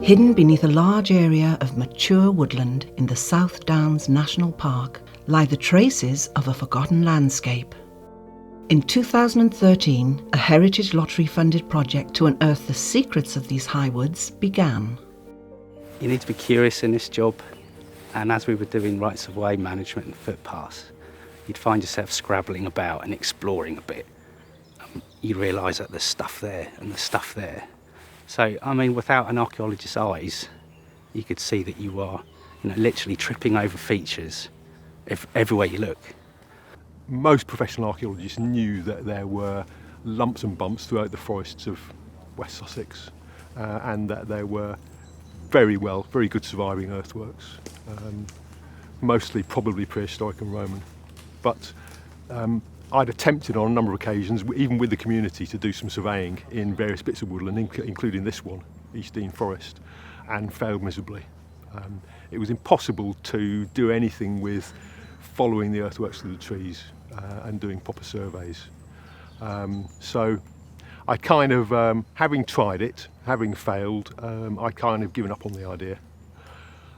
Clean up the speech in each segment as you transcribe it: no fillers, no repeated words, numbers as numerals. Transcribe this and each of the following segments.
Hidden beneath a large area of mature woodland in the South Downs National Park lie the traces of a forgotten landscape. In 2013, a Heritage Lottery-funded project to unearth the secrets of these high woods began. You need to be curious in this job, and as we were doing rights of way management and footpaths, you'd find yourself scrabbling about and exploring a bit. You realise that there's stuff there and there's stuff there. So, I mean, without an archaeologist's eyes, you could see that you are, literally tripping over features everywhere you look. Most professional archaeologists knew that there were lumps and bumps throughout the forests of West Sussex, and that there were very good surviving earthworks, mostly probably prehistoric and Roman. But I'd attempted on a number of occasions, even with the community, to do some surveying in various bits of woodland, including this one, East Dean Forest, and failed miserably. It was impossible to do anything with following the earthworks through the trees and doing proper surveys. So I kind of, having tried it, having failed, I kind of given up on the idea.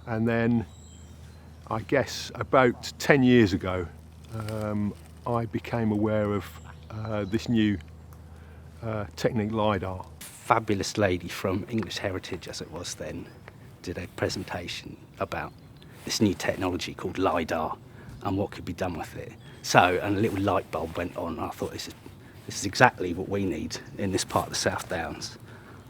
And then, I guess about 10 years ago, I became aware of this new technique, LiDAR. Fabulous lady from English Heritage, as it was then, did a presentation about this new technology called LiDAR and what could be done with it. So, and a little light bulb went on, and I thought this is exactly what we need in this part of the South Downs.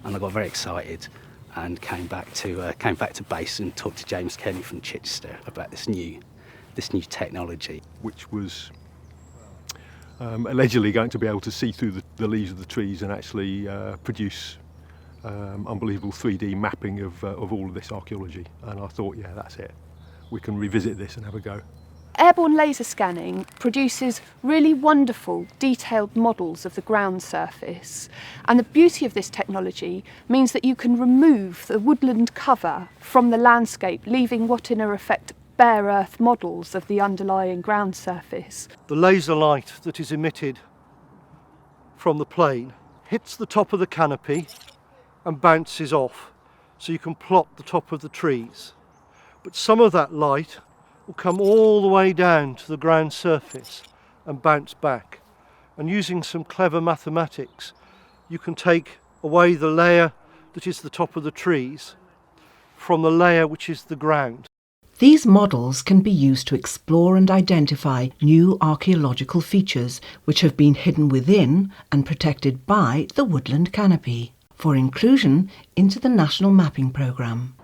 And I got very excited and came back to base and talked to James Kenny from Chichester about this new technology, which was allegedly going to be able to see through the leaves of the trees and actually produce unbelievable 3D mapping of all of this archaeology. And I thought, yeah, that's it. We can revisit this and have a go. Airborne laser scanning produces really wonderful, detailed models of the ground surface. And the beauty of this technology means that you can remove the woodland cover from the landscape, leaving what in effect bare earth models of the underlying ground surface. The laser light that is emitted from the plane hits the top of the canopy and bounces off, so you can plot the top of the trees. But some of that light will come all the way down to the ground surface and bounce back. And using some clever mathematics, you can take away the layer that is the top of the trees from the layer which is the ground. These models can be used to explore and identify new archaeological features which have been hidden within and protected by the woodland canopy for inclusion into the National Mapping Programme.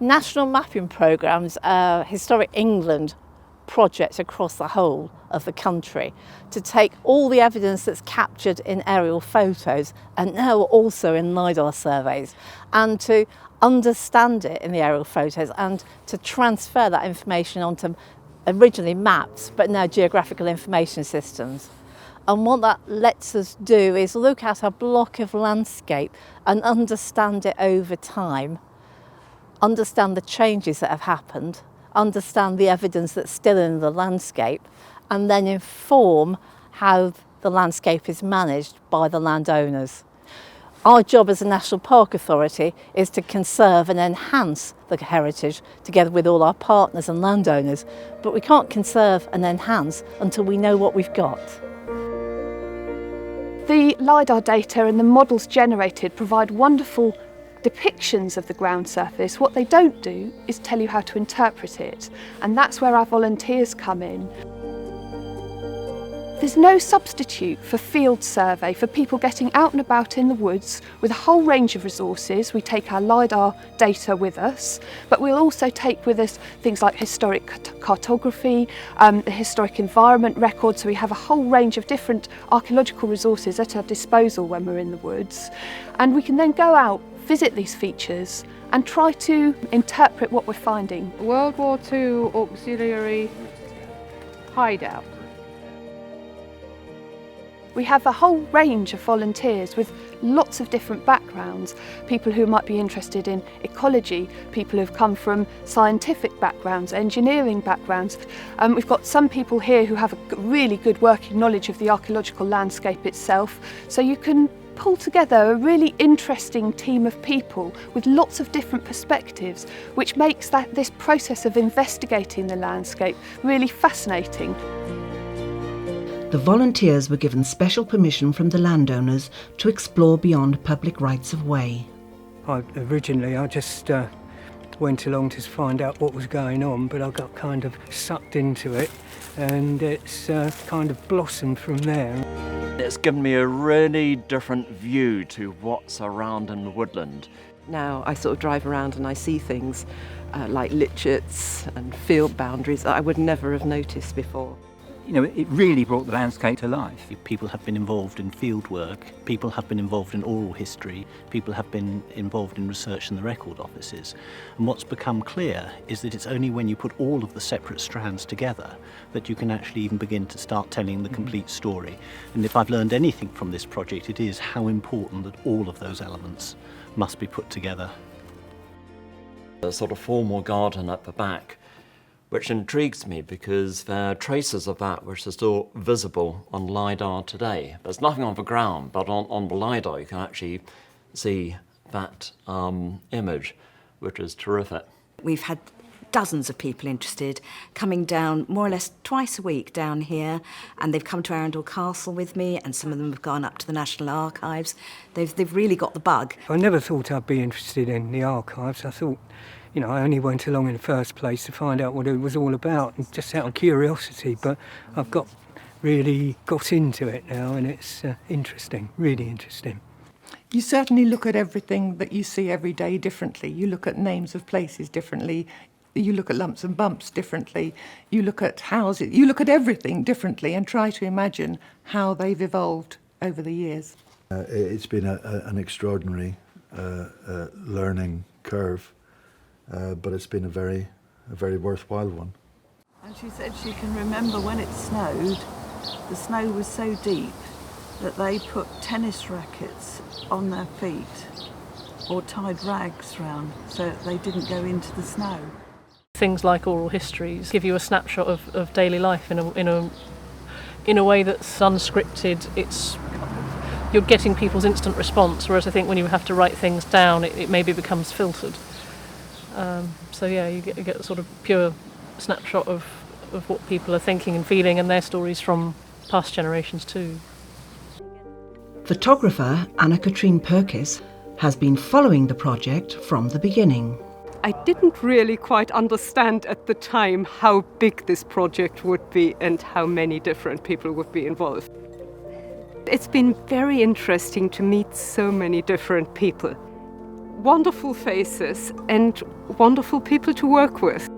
National mapping programmes are Historic England projects across the whole of the country to take all the evidence that's captured in aerial photos and now also in LiDAR surveys, and to understand it in the aerial photos and to transfer that information onto originally maps but now geographical information systems. And what that lets us do is look at a block of landscape and understand it over time, understand the changes that have happened, understand the evidence that's still in the landscape, and then inform how the landscape is managed by the landowners. Our job as a National Park Authority is to conserve and enhance the heritage together with all our partners and landowners, but we can't conserve and enhance until we know what we've got. The LiDAR data and the models generated provide wonderful depictions of the ground surface. What they don't do is tell you how to interpret it, and that's where our volunteers come in. There's no substitute for field survey, for people getting out and about in the woods with a whole range of resources. We take our LiDAR data with us, but we'll also take with us things like historic cartography, the historic environment record, so we have a whole range of different archaeological resources at our disposal when we're in the woods. And we can then go out, visit these features and try to interpret what we're finding. World War II auxiliary hideout. We have a whole range of volunteers with lots of different backgrounds. People who might be interested in ecology, people who've come from scientific backgrounds, engineering backgrounds. We've got some people here who have a really good working knowledge of the archaeological landscape itself, so you can pull together a really interesting team of people with lots of different perspectives, which makes this process of investigating the landscape really fascinating. The volunteers were given special permission from the landowners to explore beyond public rights of way. Originally I just went along to find out what was going on, but I got kind of sucked into it, and it's kind of blossomed from there. It's given me a really different view to what's around in the woodland. Now I sort of drive around and I see things like litchets and field boundaries that I would never have noticed before. You know, it really brought the landscape to life. People have been involved in field work, people have been involved in oral history, people have been involved in research in the record offices. And what's become clear is that it's only when you put all of the separate strands together that you can actually even begin to start telling the complete story. And if I've learned anything from this project, it is how important that all of those elements must be put together. A sort of formal garden at the back, which intrigues me because there are traces of that which are still visible on LiDAR today. There's nothing on the ground, but on the LiDAR you can actually see that image, which is terrific. We've had dozens of people interested coming down more or less twice a week down here, and they've come to Arundel Castle with me, and some of them have gone up to the National Archives. They've really got the bug. I never thought I'd be interested in the archives. I thought, you know, I only went along in the first place to find out what it was all about, and just out of curiosity, but I've really got into it now, and it's interesting, really interesting. You certainly look at everything that you see every day differently. You look at names of places differently. You look at lumps and bumps differently. You look at houses. You look at everything differently and try to imagine how they've evolved over the years. It's been an extraordinary learning curve, but it's been a very worthwhile one. And she said she can remember when it snowed, the snow was so deep that they put tennis rackets on their feet or tied rags round so that they didn't go into the snow. Things like oral histories give you a snapshot of daily life in a way that's unscripted. You're getting people's instant response, whereas I think when you have to write things down, it maybe becomes filtered. So yeah, you get a sort of pure snapshot of what people are thinking and feeling, and their stories from past generations too. Photographer Anna-Katrine Perkis has been following the project from the beginning. I didn't really quite understand at the time how big this project would be and how many different people would be involved. It's been very interesting to meet so many different people. Wonderful faces and wonderful people to work with.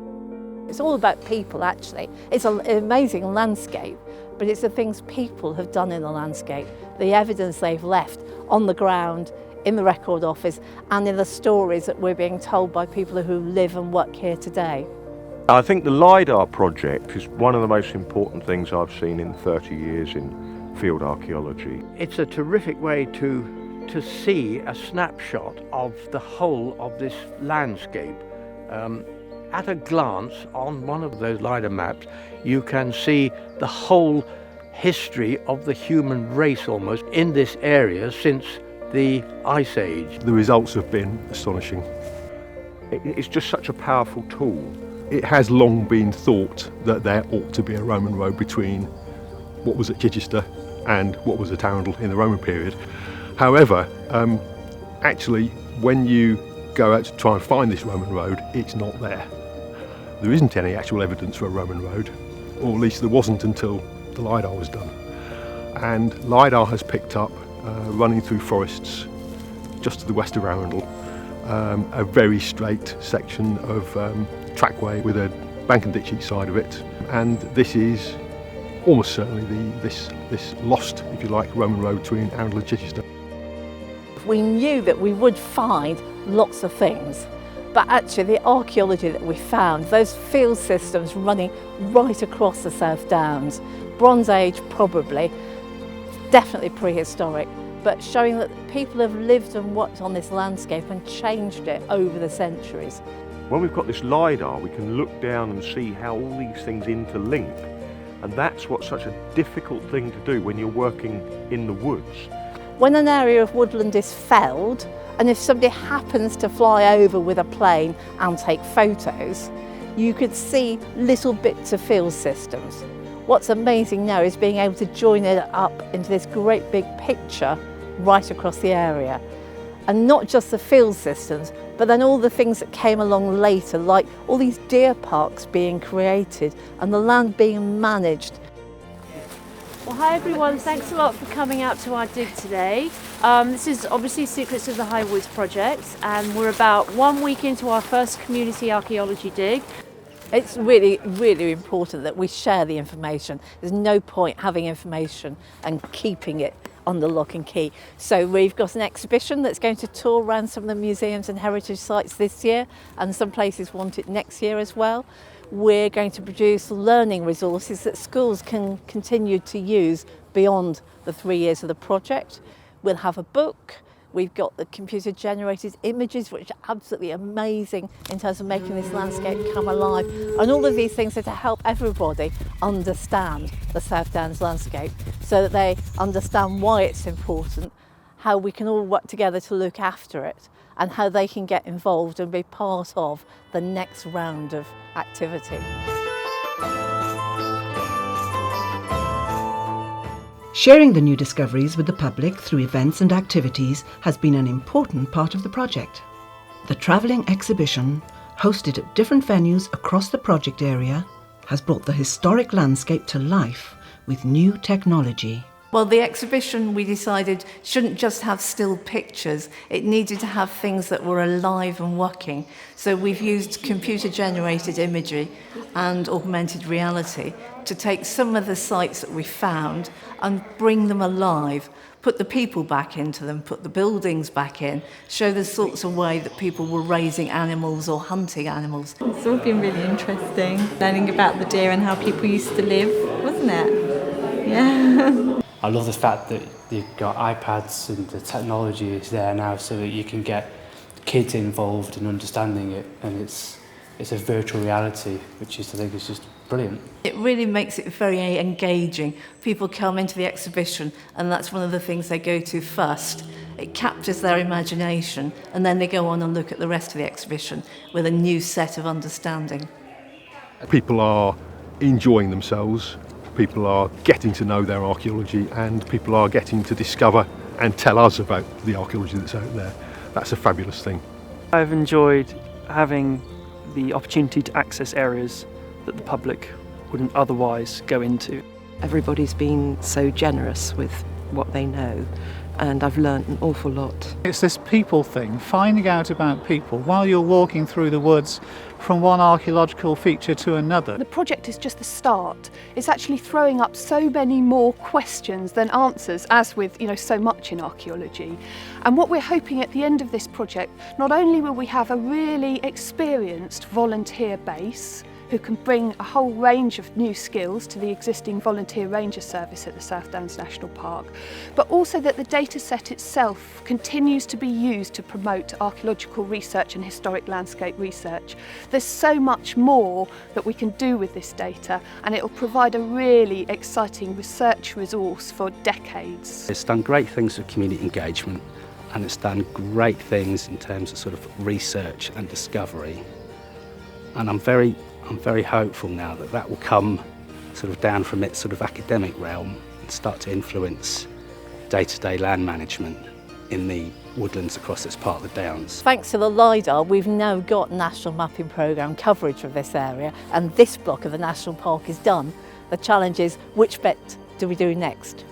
It's all about people, actually. It's an amazing landscape, but it's the things people have done in the landscape, the evidence they've left on the ground, in the record office, and in the stories that we're being told by people who live and work here today. I think the LiDAR project is one of the most important things I've seen in 30 years in field archaeology. It's a terrific way to see a snapshot of the whole of this landscape. At a glance on one of those LiDAR maps, you can see the whole history of the human race almost in this area since the Ice Age. The results have been astonishing. It's just such a powerful tool. It has long been thought that there ought to be a Roman road between what was at Chichester and what was at Arundel in the Roman period. However, actually, when you go out to try and find this Roman road, it's not there. There isn't any actual evidence for a Roman road, or at least there wasn't until the LiDAR was done. And LiDAR has picked up, running through forests just to the west of Arundel, a very straight section of trackway with a bank and ditch each side of it, and this is almost certainly this lost, if you like, Roman road between Arundel and Chichester. We knew that we would find lots of things, but actually the archaeology that we found, those field systems running right across the South Downs, Bronze Age probably, definitely prehistoric, but showing that people have lived and worked on this landscape and changed it over the centuries. When we've got this LiDAR, we can look down and see how all these things interlink, and that's what's such a difficult thing to do when you're working in the woods. When an area of woodland is felled, and if somebody happens to fly over with a plane and take photos, you could see little bits of field systems. What's amazing now is being able to join it up into this great big picture right across the area. And not just the field systems, but then all the things that came along later, like all these deer parks being created and the land being managed. Well, hi everyone, thanks a lot for coming out to our dig today. This is obviously Secrets of the High Woods project, and we're about 1 week into our first community archaeology dig. It's really, really important that we share the information. There's no point having information and keeping it under lock and key. So we've got an exhibition that's going to tour around some of the museums and heritage sites this year, and some places want it next year as well. We're going to produce learning resources that schools can continue to use beyond the 3 years of the project. We'll have a book. We've got the computer generated images, which are absolutely amazing in terms of making this landscape come alive. And all of these things are to help everybody understand the South Downs landscape, so that they understand why it's important, how we can all work together to look after it, and how they can get involved and be part of the next round of activity. Sharing the new discoveries with the public through events and activities has been an important part of the project. The travelling exhibition, hosted at different venues across the project area, has brought the historic landscape to life with new technology. Well, the exhibition, we decided, shouldn't just have still pictures. It needed to have things that were alive and working. So we've used computer-generated imagery and augmented reality to take some of the sites that we found and bring them alive, put the people back into them, put the buildings back in, show the sorts of way that people were raising animals or hunting animals. It's all been really interesting, learning about the deer and how people used to live, wasn't it? Yeah. I love the fact that you've got iPads and the technology is there now, so that you can get kids involved in understanding it, and it's a virtual reality, which is, I think, is just brilliant. It really makes it very engaging. People come into the exhibition and that's one of the things they go to first. It captures their imagination, and then they go on and look at the rest of the exhibition with a new set of understanding. People are enjoying themselves. People are getting to know their archaeology, and people are getting to discover and tell us about the archaeology that's out there. That's a fabulous thing. I've enjoyed having the opportunity to access areas that the public wouldn't otherwise go into. Everybody's been so generous with what they know, and I've learnt an awful lot. It's this people thing, finding out about people while you're walking through the woods from one archaeological feature to another. The project is just the start. It's actually throwing up so many more questions than answers, as with so much in archaeology. And what we're hoping at the end of this project, not only will we have a really experienced volunteer base who can bring a whole range of new skills to the existing volunteer ranger service at the South Downs National Park, but also that the data set itself continues to be used to promote archaeological research and historic landscape research. There's so much more that we can do with this data, and it will provide a really exciting research resource for decades. It's done great things with community engagement, and it's done great things in terms of sort of research and discovery. And I'm very hopeful now that that will come sort of down from its sort of academic realm and start to influence day-to-day land management in the woodlands across this part of the Downs. Thanks to the LiDAR, we've now got National Mapping Programme coverage of this area, and this block of the National Park is done. The challenge is, which bit do we do next?